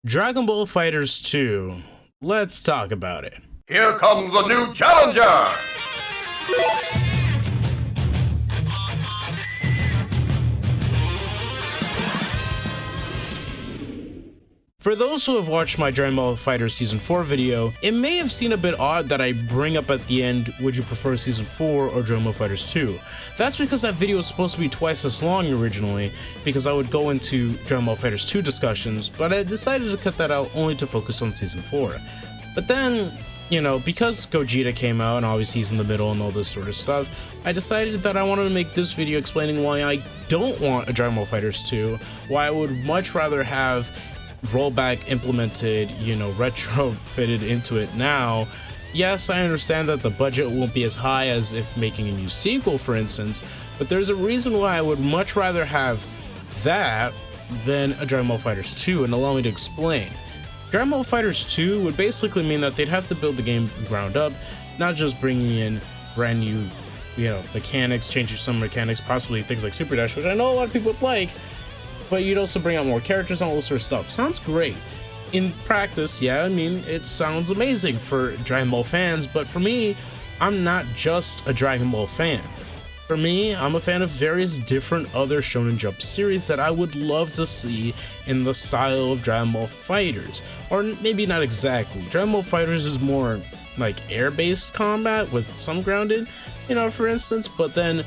Dragon Ball FighterZ 2. Let's talk about it. Here comes a new challenger! For those who have watched my Dragon Ball FighterZ Season 4 video, it may have seemed a bit odd that I bring up at the end, would you prefer Season 4 or Dragon Ball FighterZ 2? That's because that video was supposed to be twice as long originally, because I would go into Dragon Ball FighterZ 2 discussions, but I decided to cut that out only to focus on Season 4. But then, you know, because Gogeta came out and obviously he's in the middle and all this sort of stuff, I decided that I wanted to make this video explaining why I don't want a Dragon Ball FighterZ 2, why I would much rather have rollback implemented, you know, retrofitted into it now. Yes, I understand that the budget won't be as high as if making a new sequel, for instance, but there's a reason why I would much rather have that than a Dragon Ball FighterZ 2, and allow me to explain. Dragon Ball FighterZ 2 would basically mean that they'd have to build the game ground up, not just bringing in brand new, you know, mechanics, changing some mechanics, possibly things like Super Dash, which I know a lot of people would like, but you'd also bring out more characters and all this sort of stuff. Sounds great. In practice, yeah, I mean, it sounds amazing for Dragon Ball fans, but for me, I'm not just a Dragon Ball fan. For me, I'm a fan of various different other Shonen Jump series that I would love to see in the style of Dragon Ball FighterZ. Or maybe not exactly. Dragon Ball FighterZ is more like air-based combat with some grounded, you know, for instance, but then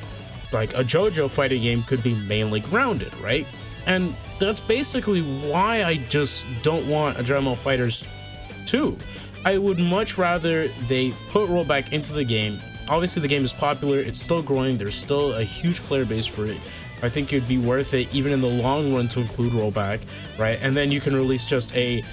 like a JoJo fighting game could be mainly grounded, right? And that's basically why I just don't want a Dragon Ball FighterZ 2. I would much rather they put rollback into the game. Obviously the game is popular, it's still growing, there's still a huge player base for it. I think it'd be worth it even in the long run to include rollback, right? And then you can release just a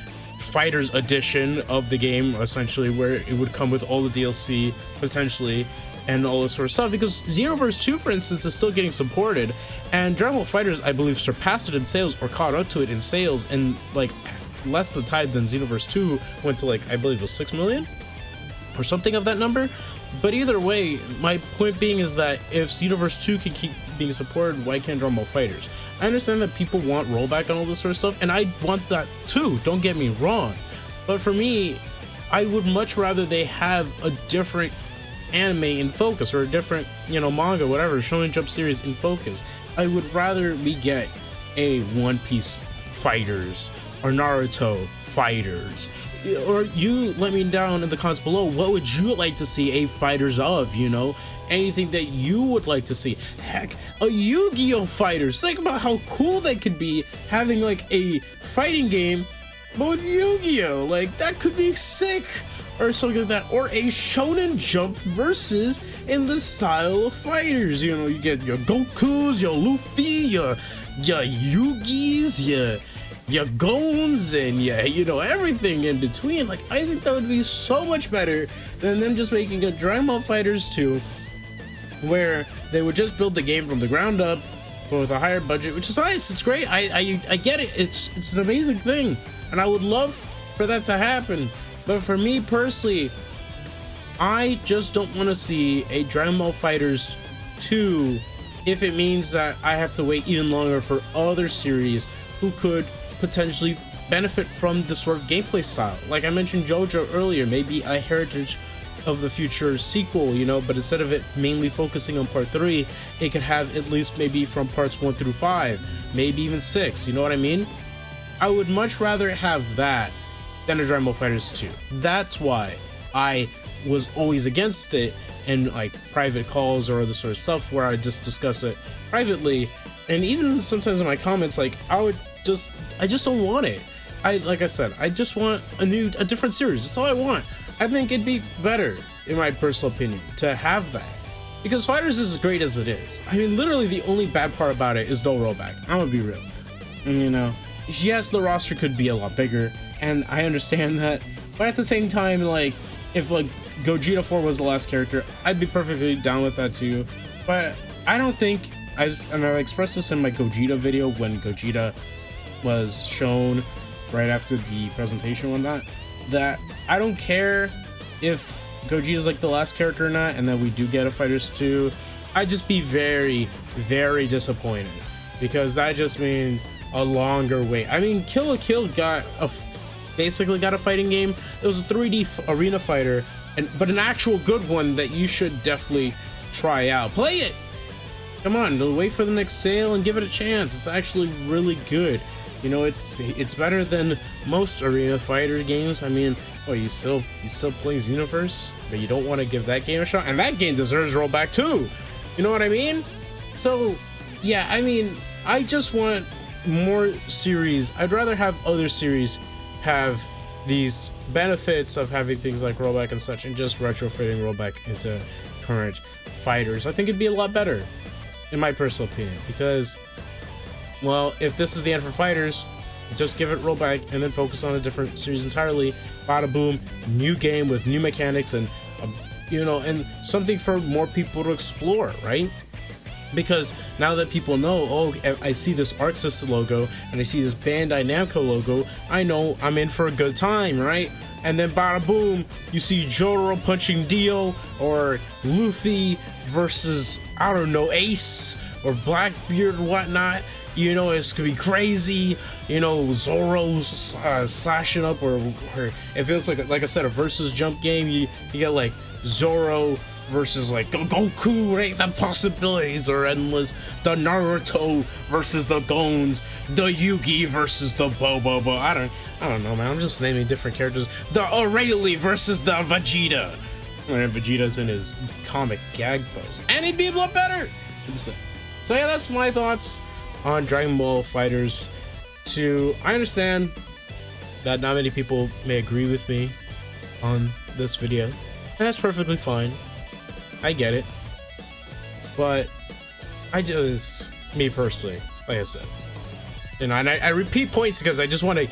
Fighters edition of the game, essentially, where it would come with all the DLC, potentially, and all this sort of stuff, because Xenoverse 2, for instance, is still getting supported, and Dragon Ball FighterZ, I believe, surpassed it in sales, or caught up to it in sales, in like less the time than Xenoverse 2 went to, like, I believe it was 6 million or something of that number. But either way, my point being is that if Xenoverse 2 can keep being supported, why can't Dragon Ball FighterZ? I understand that people want rollback and all this sort of stuff, and I want that too, don't get me wrong, but for me, I would much rather they have a different anime in focus, or a different, you know, manga, whatever, Shonen Jump series in focus. I would rather we get a One Piece FighterZ or Naruto FighterZ, or you let me down in the comments below, what would you like to see a FighterZ of, you know, anything that you would like to see. Heck, a Yu-Gi-Oh FighterZ, think about how cool that could be, having like a fighting game but with Yu-Gi-Oh, like that could be sick. Or something like that, or a Shonen Jump versus in the style of fighters. You know, you get your Gokus, your Luffy, your Yugis, your Gons, and you know, everything in between. Like, I think that would be so much better than them just making a Dragon Ball FighterZ 2, where they would just build the game from the ground up, but with a higher budget, which is nice. It's great. I get it. It's an amazing thing, and I would love for that to happen. But for me personally, I just don't want to see a Dragon Ball FighterZ 2 if it means that I have to wait even longer for other series who could potentially benefit from this sort of gameplay style. Like I mentioned JoJo earlier, maybe a Heritage of the Future sequel, you know, but instead of it mainly focusing on part 3, it could have at least maybe from parts 1 through 5, maybe even 6, you know what I mean? I would much rather have that than a Dragon Ball FighterZ 2. That's why I was always against it in like private calls or other sort of stuff where I just discuss it privately, and even sometimes in my comments, like I just don't want it. Like I said, I just want a different series. That's all I want. I think it'd be better, in my personal opinion, to have that, because FighterZ is as great as it is. I mean, literally the only bad part about it is no rollback. I'm gonna be real. And you know, yes, the roster could be a lot bigger, and I understand that, but at the same time, like, if like Gogeta 4 was the last character, I'd be perfectly down with that too. But I don't think, and I expressed this in my Gogeta video when Gogeta was shown right after the presentation and whatnot, that I don't care if Gogeta's like the last character or not, and that we do get a FighterZ 2. I'd just be very, very disappointed because that just means a longer wait. I mean, Kill la Kill basically got a fighting game. It was a 3D arena fighter, but an actual good one that you should definitely try out. Play it. Come on, wait for the next sale and give it a chance. It's actually really good. You know, it's better than most arena fighter games. I mean, oh, you still play Xenoverse, but you don't want to give that game a shot, and that game deserves rollback too. You know what I mean? So, yeah, I mean, I just want more series. I'd rather have other series have these benefits of having things like rollback and such, and just retrofitting rollback into current fighters. I think it'd be a lot better, in my personal opinion, because, well, if this is the end for fighters, just give it rollback and then focus on a different series entirely. Bada boom, new game with new mechanics and you know, and something for more people to explore, right? Because now that people know, oh, I see this Arc System logo and I see this Bandai Namco logo, I know I'm in for a good time, right? And then bada boom, you see Joro punching Dio, or Luffy versus, I don't know, Ace or Blackbeard or whatnot. You know, it's gonna be crazy. You know, Zoro slashing up, or it feels like I said, a versus jump game. You get like Zoro versus like Goku, right? The possibilities are endless. The Naruto versus the Gons, the Yugi versus the Bobo. I don't know, man. I'm just naming different characters. The Aurelie versus the Vegeta. And Vegeta's in his comic gag pose, and he'd be a lot better. So yeah, that's my thoughts on Dragon Ball FighterZ 2. I understand that not many people may agree with me on this video, and that's perfectly fine. I get it, but me personally, like I said, you know, and I repeat points because I just want to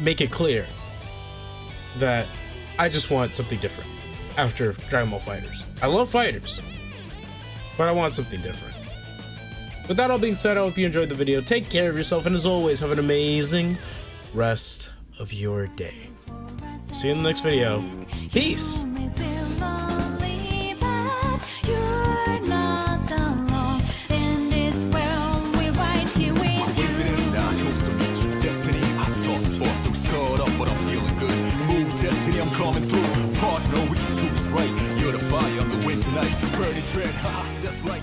make it clear that I just want something different after Dragon Ball FighterZ. I love fighters, but I want something different. With that all being said, I hope you enjoyed the video. Take care of yourself, and as always, have an amazing rest of your day. See you in the next video. Peace! Coming through, partner, we can do this right. You're the fire, I'm the wind tonight. Burning dread, haha, that's right.